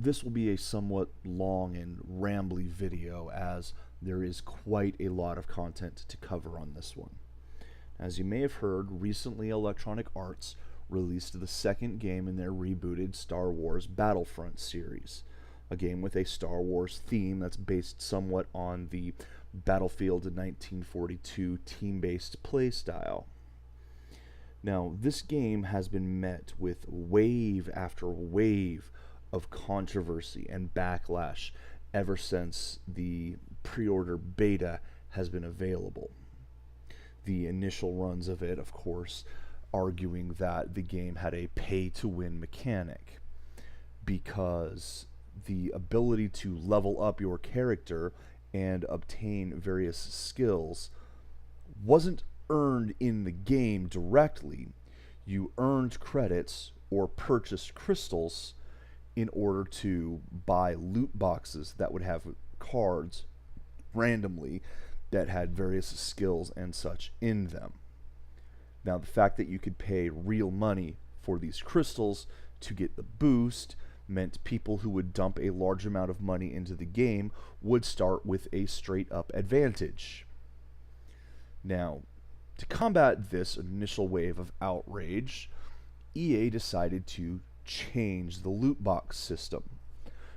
this will be a somewhat long and rambly video, as there is quite a lot of content to cover on this one. As you may have heard, recently Electronic Arts released the second game in their rebooted Star Wars Battlefront series, a game with a Star Wars theme that's based somewhat on the Battlefield 1942 team-based playstyle. Now, this game has been met with wave after wave of controversy and backlash ever since the pre-order beta has been available. The initial runs of it, of course, arguing that the game had a pay-to-win mechanic, because the ability to level up your character and obtain various skills wasn't earned in the game directly. You earned credits or purchased crystals in order to buy loot boxes that would have cards randomly that had various skills and such in them. Now, the fact that you could pay real money for these crystals to get the boost meant people who would dump a large amount of money into the game would start with a straight up advantage. Now, to combat this initial wave of outrage, EA decided to change the loot box system.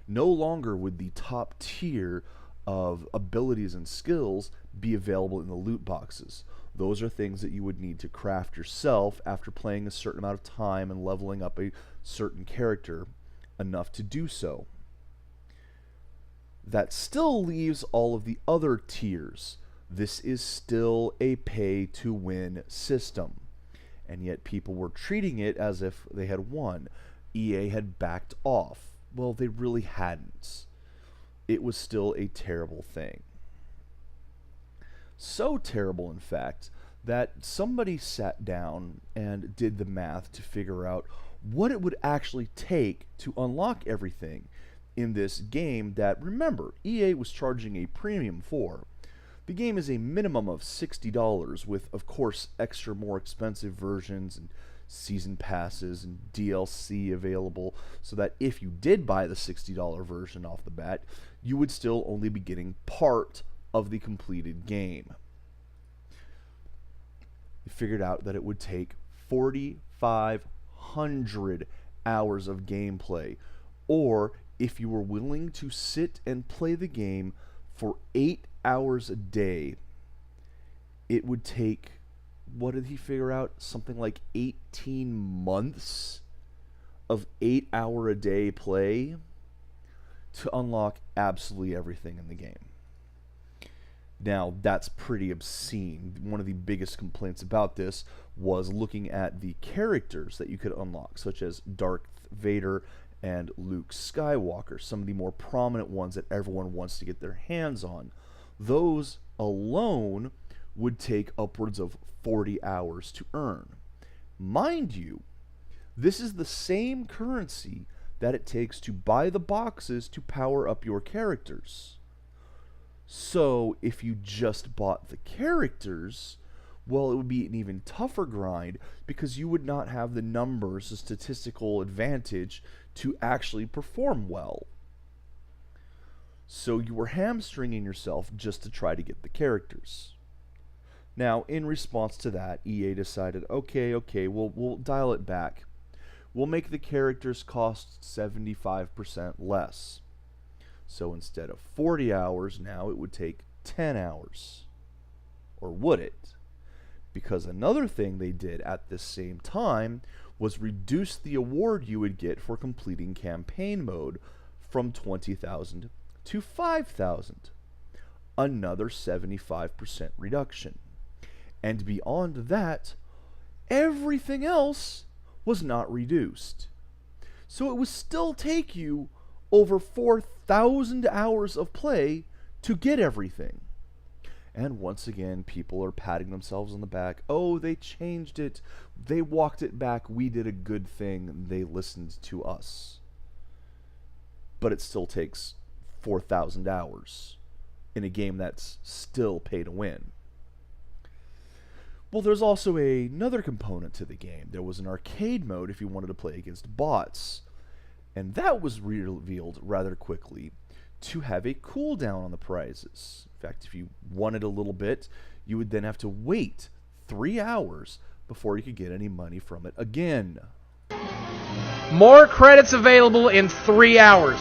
No longer would the top tier of abilities and skills be available in the loot boxes. Those are things that you would need to craft yourself after playing a certain amount of time and leveling up a certain character enough to do so. That still leaves all of the other tiers. This is still a pay-to-win system, and yet people were treating it as if they had won. EA had backed off. Well, they really hadn't. It was still a terrible thing. So terrible, in fact, that somebody sat down and did the math to figure out what it would actually take to unlock everything in this game that, remember, EA was charging a premium for. The game is a minimum of $60, with, of course, extra more expensive versions and season passes and DLC available, so that if you did buy the $60 version off the bat, you would still only be getting part of the completed game. They figured out that it would take 4,500 hours of gameplay, or if you were willing to sit and play the game for 8 hours a day, it would take, what did he figure out? Something like 18 months of 8-hour-a-day play to unlock absolutely everything in the game. Now, that's pretty obscene. One of the biggest complaints about this was looking at the characters that you could unlock, such as Darth Vader and Luke Skywalker, some of the more prominent ones that everyone wants to get their hands on. Those alone would take upwards of 40 hours to earn. Mind you, this is the same currency that it takes to buy the boxes to power up your characters. So if you just bought the characters, well, it would be an even tougher grind, because you would not have the numbers, the statistical advantage to actually perform well. So you were hamstringing yourself just to try to get the characters. Now, in response to that, EA decided, okay, we'll dial it back. We'll make the characters cost 75% less. So instead of 40 hours, now it would take 10 hours. Or would it? Because another thing they did at this same time was reduce the award you would get for completing campaign mode from 20,000 to 5,000. Another 75% reduction. And beyond that, everything else was not reduced. So it would still take you over 4,000 hours of play to get everything. And once again, people are patting themselves on the back. Oh, they changed it. They walked it back. We did a good thing. They listened to us. But it still takes 4,000 hours in a game that's still pay to win. Well, there's also another component to the game. There was an arcade mode if you wanted to play against bots. And that was revealed rather quickly to have a cooldown on the prizes. In fact, if you wanted a little bit, you would then have to wait 3 hours before you could get any money from it again. More credits available in 3 hours.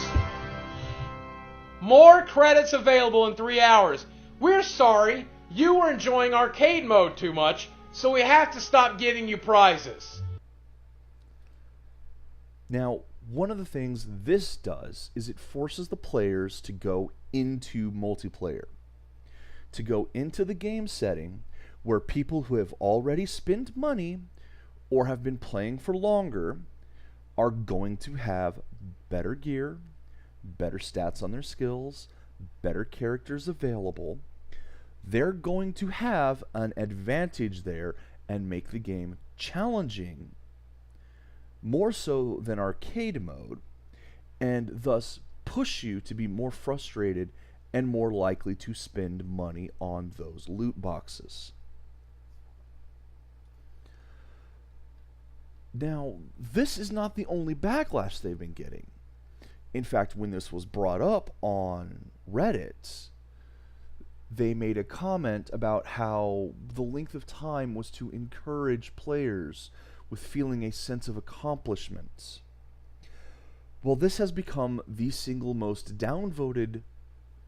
More credits available in 3 hours. We're sorry, you were enjoying arcade mode too much, so we have to stop giving you prizes. Now, one of the things this does is it forces the players to go into multiplayer, to go into the game setting where people who have already spent money or have been playing for longer are going to have better gear, better stats on their skills, better characters available. They're going to have an advantage there and make the game challenging, more so than arcade mode, and thus push you to be more frustrated and more likely to spend money on those loot boxes. Now, this is not the only backlash they've been getting. In fact, when this was brought up on Reddit, they made a comment about how the length of time was to encourage players with feeling a sense of accomplishment. Well, this has become the single most downvoted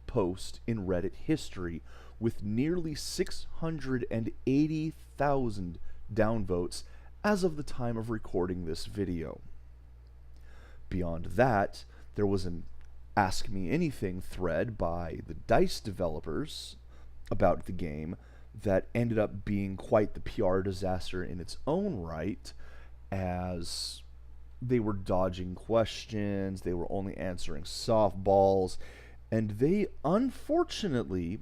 post in Reddit history, with nearly 680,000 downvotes as of the time of recording this video. Beyond that, there was an Ask Me Anything thread by the DICE developers about the game that ended up being quite the PR disaster in its own right, as they were dodging questions, they were only answering softballs, and they unfortunately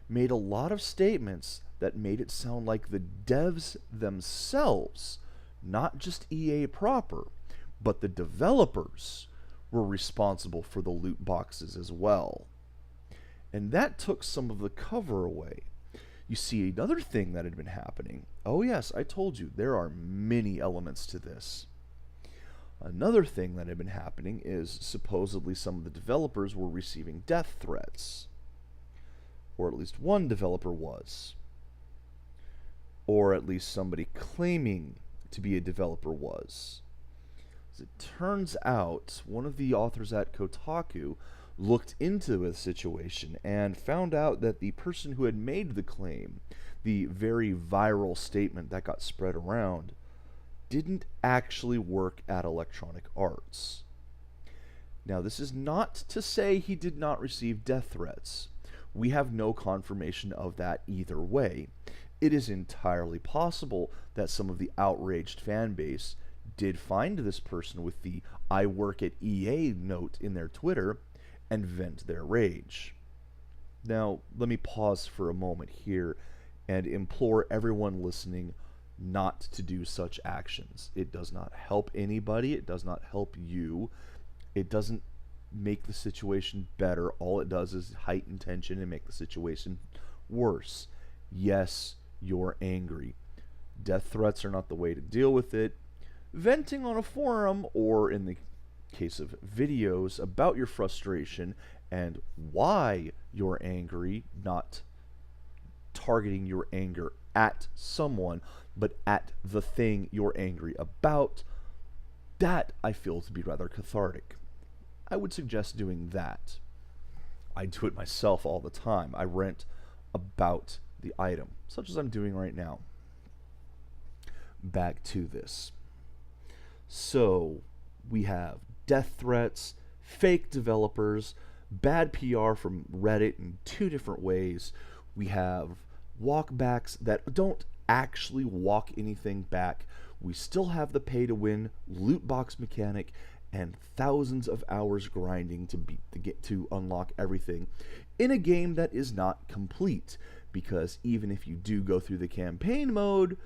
made a lot of statements that made it sound like the devs themselves, not just EA proper, but the developers, were responsible for the loot boxes as well. And that took some of the cover away. You see, another thing that had been happening, oh yes, I told you, there are many elements to this. Another thing that had been happening is supposedly some of the developers were receiving death threats. Or at least one developer was. Or at least somebody claiming to be a developer was. As it turns out, one of the authors at Kotaku looked into the situation and found out that the person who had made the claim, the very viral statement that got spread around, didn't actually work at Electronic Arts. Now, this is not to say he did not receive death threats. We have no confirmation of that either way. It is entirely possible that some of the outraged fan base did find this person with the "I work at EA" note in their Twitter and vent their rage. Now, let me pause for a moment here and implore everyone listening not to do such actions. It does not help anybody. It does not help you. It doesn't make the situation better. All it does is heighten tension and make the situation worse. Yes, you're angry. Death threats are not the way to deal with it. Venting on a forum, or in the case of videos about your frustration and why you're angry, not targeting your anger at someone, but at the thing you're angry about, that I feel to be rather cathartic. I would suggest doing that. I do it myself all the time. I rant about the item, such as I'm doing right now. Back to this. So, we have death threats, fake developers, bad PR from Reddit in two different ways. We have walkbacks that don't actually walk anything back. We still have the pay-to-win loot box mechanic and thousands of hours grinding to unlock everything in a game that is not complete, because even if you do go through the campaign mode,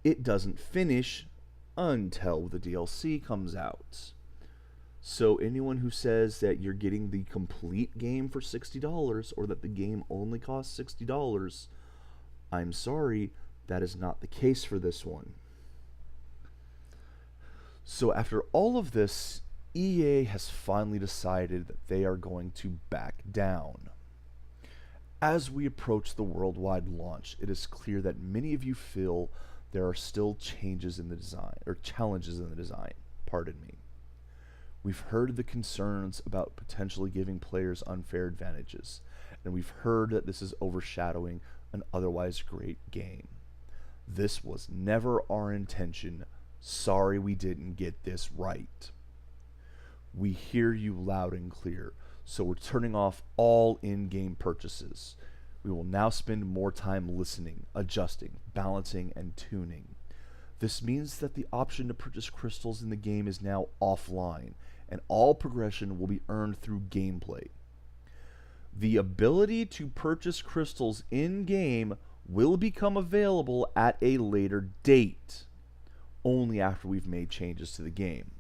it doesn't finish until the DLC comes out. So anyone who says that you're getting the complete game for $60 or that the game only costs $60, I'm sorry, that is not the case for this one. So after all of this EA has finally decided that they are going to back down. As we approach the worldwide launch, it is clear that many of you feel there are still changes in the design, or challenges in the design, pardon me. We've heard the concerns about potentially giving players unfair advantages, and we've heard that this is overshadowing an otherwise great game. This was never our intention. Sorry we didn't get this right. We hear you loud and clear, so we're turning off all in-game purchases. We will now spend more time listening, adjusting, balancing, and tuning. This means that the option to purchase crystals in the game is now offline, and all progression will be earned through gameplay. The ability to purchase crystals in-game will become available at a later date, only after we've made changes to the game.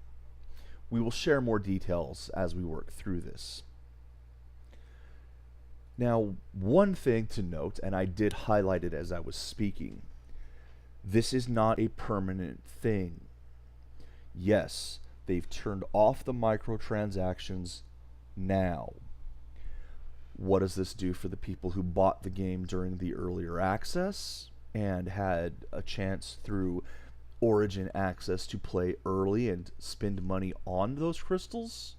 We will share more details as we work through this. Now, one thing to note, and I did highlight it as I was speaking, this is not a permanent thing. Yes, they've turned off the microtransactions now. What does this do for the people who bought the game during the earlier access and had a chance through Origin access to play early and spend money on those crystals?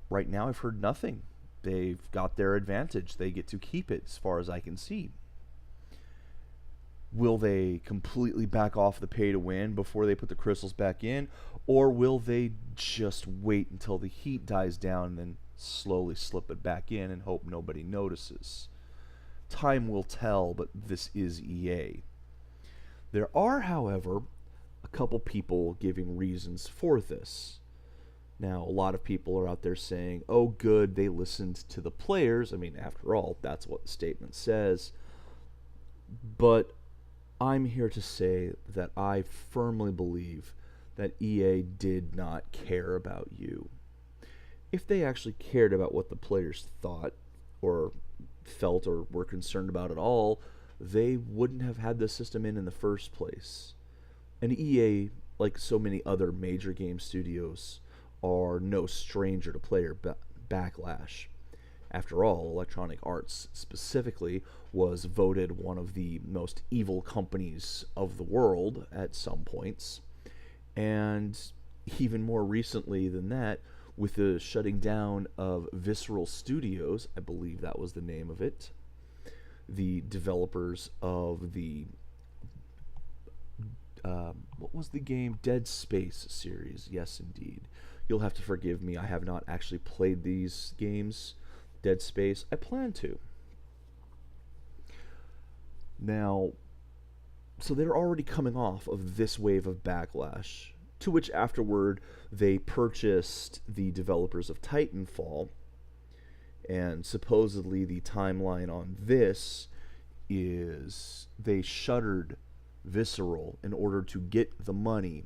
Right now I've heard nothing. They've got their advantage. They get to keep it as far as I can see. Will they completely back off the pay to win before they put the crystals back in? Or will they just wait until the heat dies down and then slowly slip it back in and hope nobody notices? Time will tell, but this is EA. There are, however, a couple people giving reasons for this. Now, a lot of people are out there saying, oh good, they listened to the players. I mean, after all, that's what the statement says. But I'm here to say that I firmly believe that EA did not care about you. If they actually cared about what the players thought or felt or were concerned about at all, they wouldn't have had the system in the first place. And EA, like so many other major game studios, are no stranger to player backlash. After all, Electronic Arts specifically was voted one of the most evil companies of the world at some points. And even more recently than that, with the shutting down of Visceral Studios, I believe that was the name of it, the developers of the what was the game? Dead Space series. Yes, indeed. You'll have to forgive me. I have not actually played these games. Dead Space. I plan to. Now, so they're already coming off of this wave of backlash, to which afterward they purchased the developers of Titanfall. And supposedly the timeline on this is they shuttered Visceral in order to get the money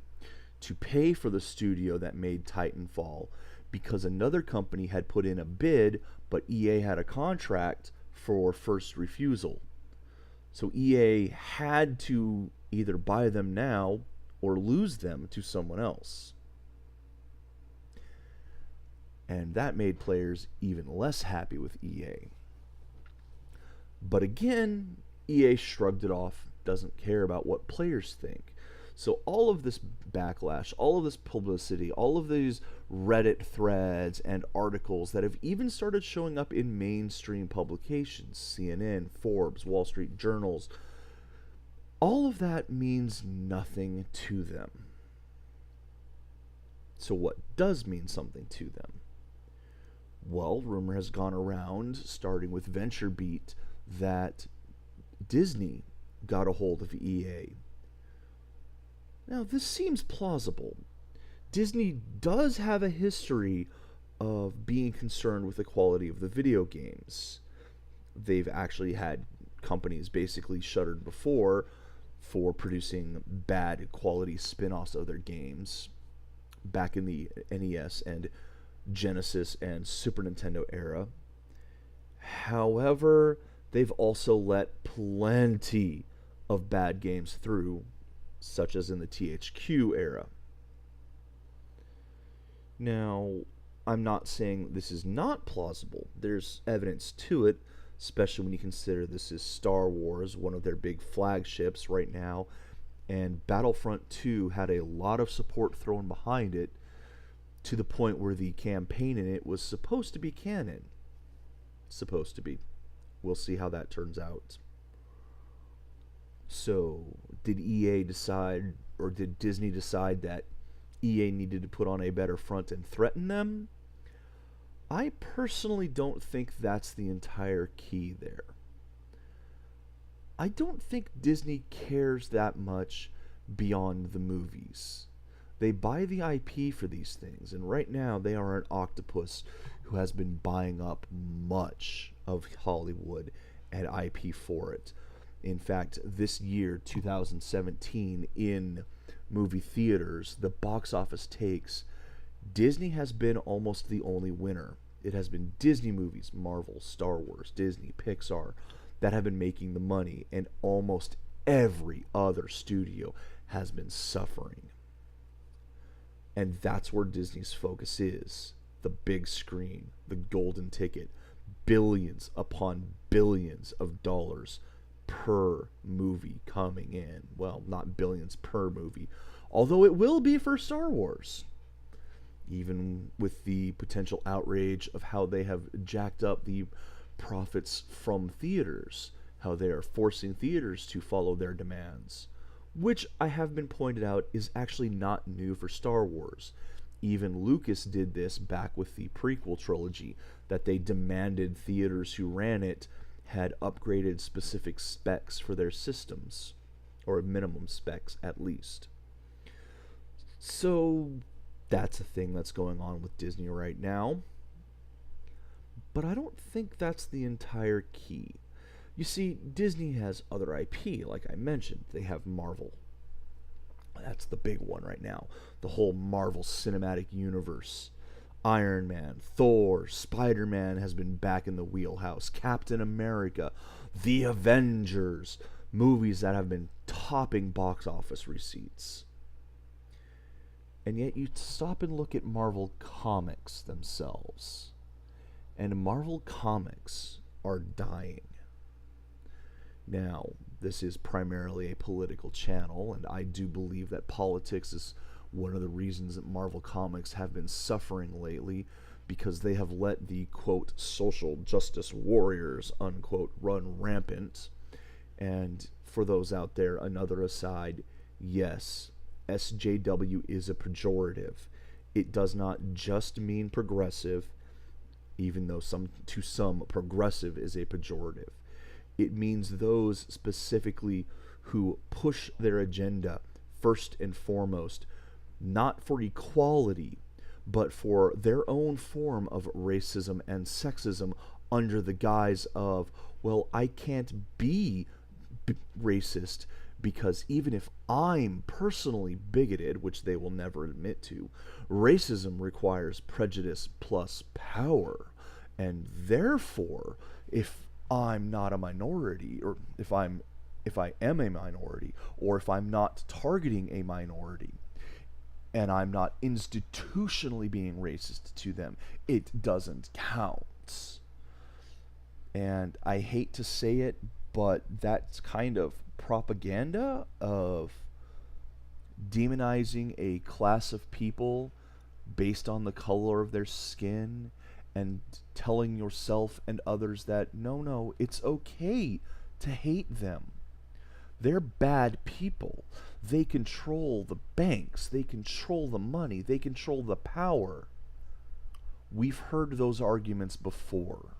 to pay for the studio that made Titanfall, because another company had put in a bid, but EA had a contract for first refusal. So EA had to either buy them now or lose them to someone else. And that made players even less happy with EA. But again, EA shrugged it off, doesn't care about what players think. So all of this backlash, all of this publicity, all of these Reddit threads and articles that have even started showing up in mainstream publications, CNN, Forbes, Wall Street Journals, all of that means nothing to them. So what does mean something to them? Well, rumor has gone around, starting with VentureBeat, that Disney got a hold of EA. Now, this seems plausible. Disney does have a history of being concerned with the quality of the video games. They've actually had companies basically shuttered before for producing bad quality spin-offs of their games back in the NES and Genesis and Super Nintendo era. However, they've also let plenty of bad games through, such as in the THQ era. Now, I'm not saying this is not plausible. There's evidence to it, especially when you consider this is Star Wars, one of their big flagships right now, and Battlefront II had a lot of support thrown behind it to the point where the campaign in it was supposed to be canon. Supposed to be. We'll see how that turns out. So, did EA decide, or did Disney decide that EA needed to put on a better front and threaten them? I personally don't think that's the entire key there. I don't think Disney cares that much beyond the movies. They buy the IP for these things, and right now they are an octopus who has been buying up much of Hollywood and IP for it. In fact, this year, 2017, in movie theaters, the box office takes, Disney has been almost the only winner. It has been Disney movies, Marvel, Star Wars, Disney, Pixar, that have been making the money, and almost every other studio has been suffering. And that's where Disney's focus is. The big screen, the golden ticket, billions upon billions of dollars per movie coming in. Well, not billions per movie, although it will be for Star Wars. Even with the potential outrage of how they have jacked up the profits from theaters, how they are forcing theaters to follow their demands, which I have been pointed out is actually not new for Star Wars. Even Lucas did this back with the prequel trilogy, that they demanded theaters who ran it had upgraded specific specs for their systems, or minimum specs at least. So that's a thing that's going on with Disney right now. But I don't think that's the entire key. You see, Disney has other IP, like I mentioned. They have Marvel. That's the big one right now. The whole Marvel Cinematic Universe. Iron Man, Thor, Spider-Man has been back in the wheelhouse. Captain America, The Avengers. Movies that have been topping box office receipts. And yet you stop and look at Marvel Comics themselves. And Marvel Comics are dying. Now, this is primarily a political channel, and I do believe that politics is one of the reasons that Marvel Comics have been suffering lately, because they have let the, quote, social justice warriors, unquote, run rampant. And for those out there, another aside, yes, SJW is a pejorative. It does not just mean progressive, even though to some progressive is a pejorative. It means those specifically who push their agenda first and foremost, not for equality, but for their own form of racism and sexism under the guise of, well, I can't be racist because even if I'm personally bigoted, which they will never admit to, racism requires prejudice plus power. And therefore, if I'm not a minority, or if I am a minority, or if I'm not targeting a minority, and I'm not institutionally being racist to them, it doesn't count. And I hate to say it, but that's kind of propaganda of demonizing a class of people based on the color of their skin, and telling yourself and others that no, it's okay to hate them. They're bad people. They control the banks. They control the money. They control the power. We've heard those arguments before.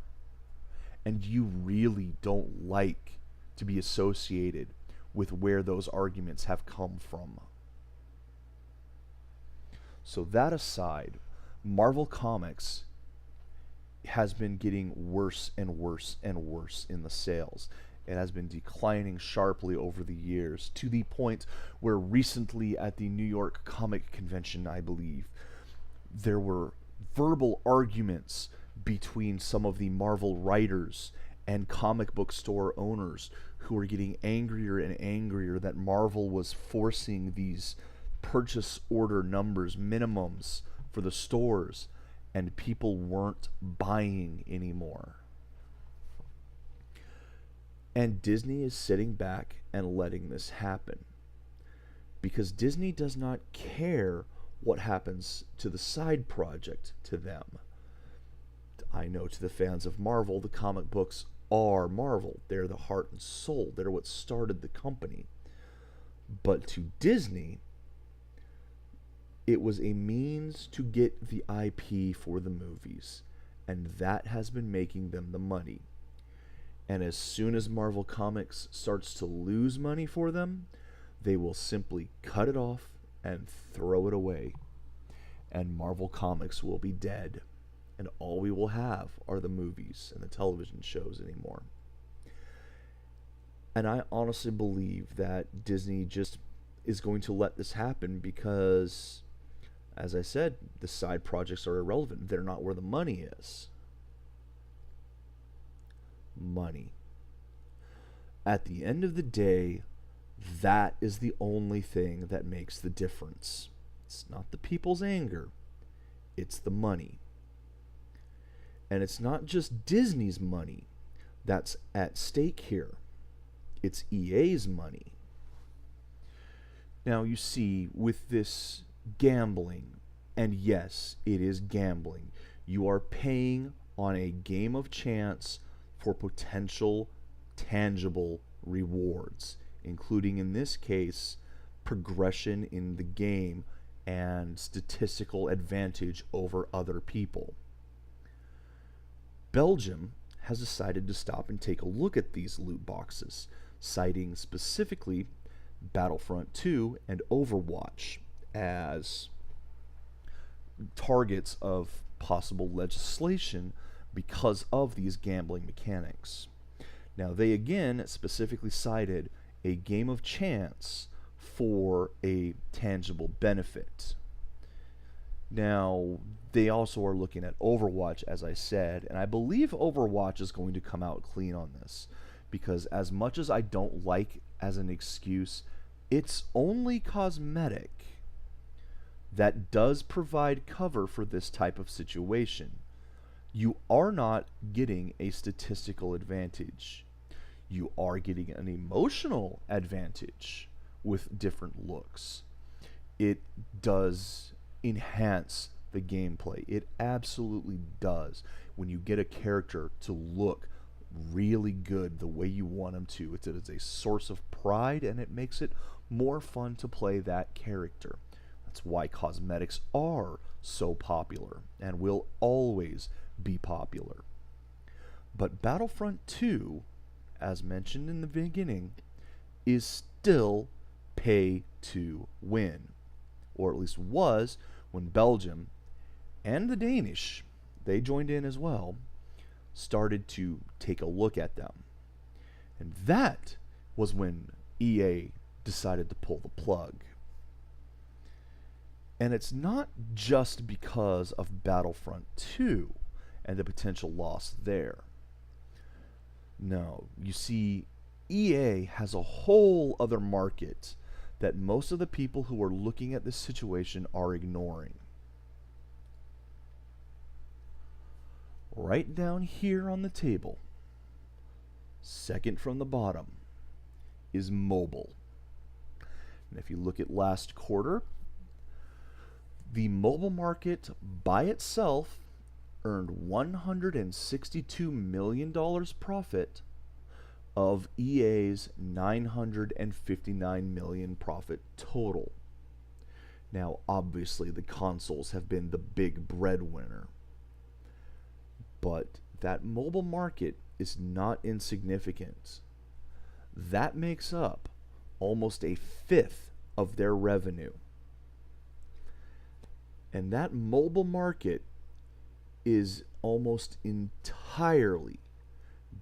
And you really don't like to be associated with where those arguments have come from. So that aside, Marvel Comics has been getting worse and worse and worse in the sales. It has been declining sharply over the years, to the point where recently at the New York Comic Convention, I believe, there were verbal arguments between some of the Marvel writers and comic book store owners who were getting angrier and angrier that Marvel was forcing these purchase order numbers, minimums, for the stores, and people weren't buying anymore. And Disney is sitting back and letting this happen, because Disney does not care what happens to the side project to them. I know to the fans of Marvel, the comic books are Marvel. They're the heart and soul. They're what started the company. But to Disney, it was a means to get the IP for the movies, and that has been making them the money. And as soon as Marvel Comics starts to lose money for them, they will simply cut it off and throw it away. And Marvel Comics will be dead. And all we will have are the movies and the television shows anymore. And I honestly believe that Disney just is going to let this happen because, as I said, the side projects are irrelevant. They're not where the money is. Money. At the end of the day, that is the only thing that makes the difference. It's not the people's anger. It's the money. And it's not just Disney's money that's at stake here. It's EA's money. Now you see, with this gambling, and yes, it is gambling, you are paying on a game of chance for potential tangible rewards, including in this case progression in the game and statistical advantage over other people. Belgium has decided to stop and take a look at these loot boxes, citing specifically Battlefront II and Overwatch as targets of possible legislation because of these gambling mechanics. Now, they again specifically cited a game of chance for a tangible benefit. Now, they also are looking at Overwatch, as I said, and I believe Overwatch is going to come out clean on this, because as much as I don't like as an excuse, it's only cosmetic that does provide cover for this type of situation. You are not getting a statistical advantage. You are getting an emotional advantage with different looks. It does enhance the gameplay. It absolutely does. When you get a character to look really good the way you want them to, it is a source of pride, and it makes it more fun to play that character. That's why cosmetics are so popular and will always be popular. But Battlefront 2, as mentioned in the beginning, is still pay to win, or at least was when Belgium and the Danish, they joined in as well, started to take a look at them. And that was when EA decided to pull the plug. And it's not just because of Battlefront 2 and the potential loss there. No, you see, EA has a whole other market that most of the people who are looking at this situation are ignoring. Right down here on the table, second from the bottom, is mobile. And if you look at last quarter, the mobile market by itself earned $162 million profit of EA's $959 million profit total. Now, obviously, the consoles have been the big breadwinner, but that mobile market is not insignificant. That makes up almost a fifth of their revenue. And that mobile market is almost entirely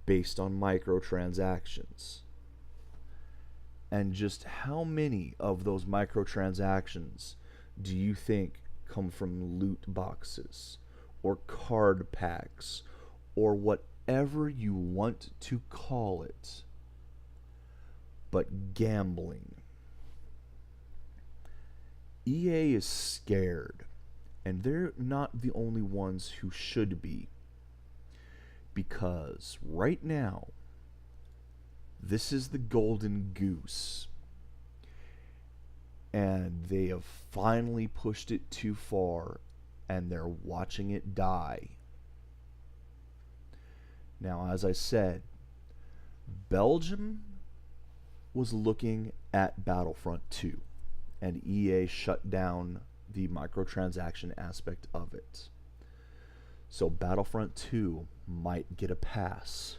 based on microtransactions. And just how many of those microtransactions do you think come from loot boxes or card packs or whatever you want to call it, but gambling? EA is scared And they're not the only ones who should be. Because right now, this is the golden goose. And they have finally pushed it too far, and they're watching it die. Now, as I said, Belgium was looking at Battlefront II, and EA shut down the microtransaction aspect of it. So Battlefront 2 might get a pass.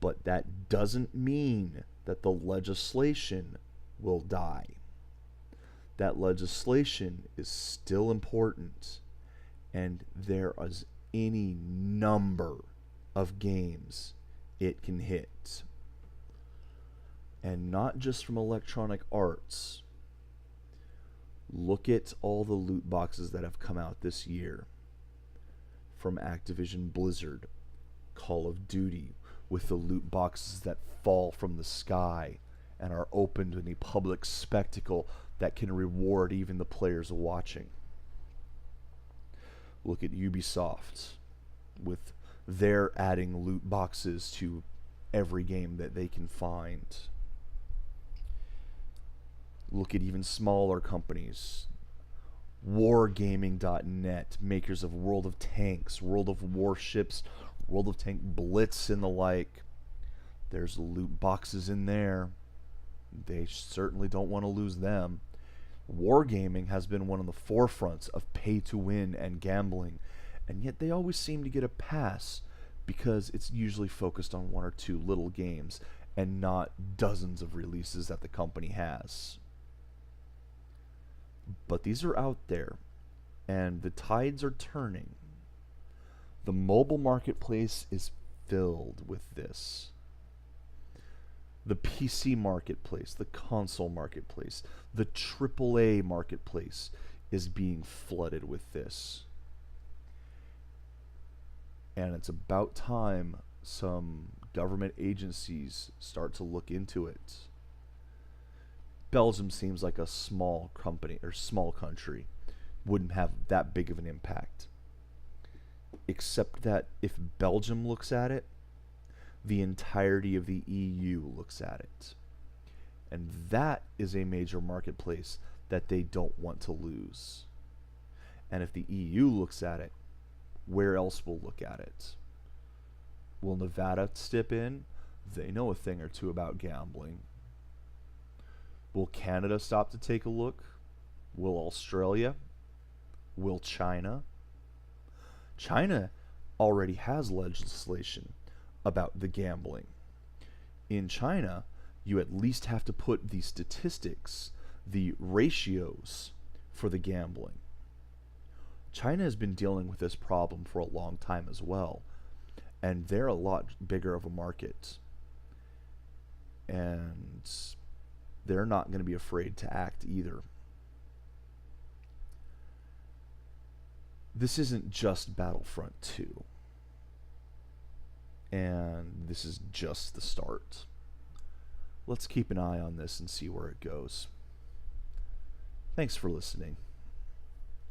But that doesn't mean that the legislation will die. That legislation is still important, and there is any number of games it can hit. And not just from Electronic Arts. Look at all the loot boxes that have come out this year. From Activision Blizzard, Call of Duty, with the loot boxes that fall from the sky and are opened in a public spectacle that can reward even the players watching. Look at Ubisoft, with their adding loot boxes to every game that they can find. Look at even smaller companies. Wargaming.net, makers of World of Tanks, World of Warships, World of Tank Blitz, and the like. There's loot boxes in there. They certainly don't want to lose them. Wargaming has been one of the forefronts of pay-to-win and gambling, and yet they always seem to get a pass because it's usually focused on one or two little games and not dozens of releases that the company has. But these are out there, and the tides are turning. The mobile marketplace is filled with this. The PC marketplace, the console marketplace, the AAA marketplace is being flooded with this. And it's about time some government agencies start to look into it. Belgium seems like a small company or small country. Wouldn't have that big of an impact. Except that if Belgium looks at it, the entirety of the EU looks at it. And that is a major marketplace that they don't want to lose. And if the EU looks at it, where else will look at it? Will Nevada step in? They know a thing or two about gambling. Will Canada stop to take a look? Will Australia? Will China? China already has legislation about the gambling. In China, you at least have to put the statistics, the ratios for the gambling. China has been dealing with this problem for a long time as well, and they're a lot bigger of a market. And they're not going to be afraid to act either. This isn't just Battlefront 2. And this is just the start. Let's keep an eye on this and see where it goes. Thanks for listening.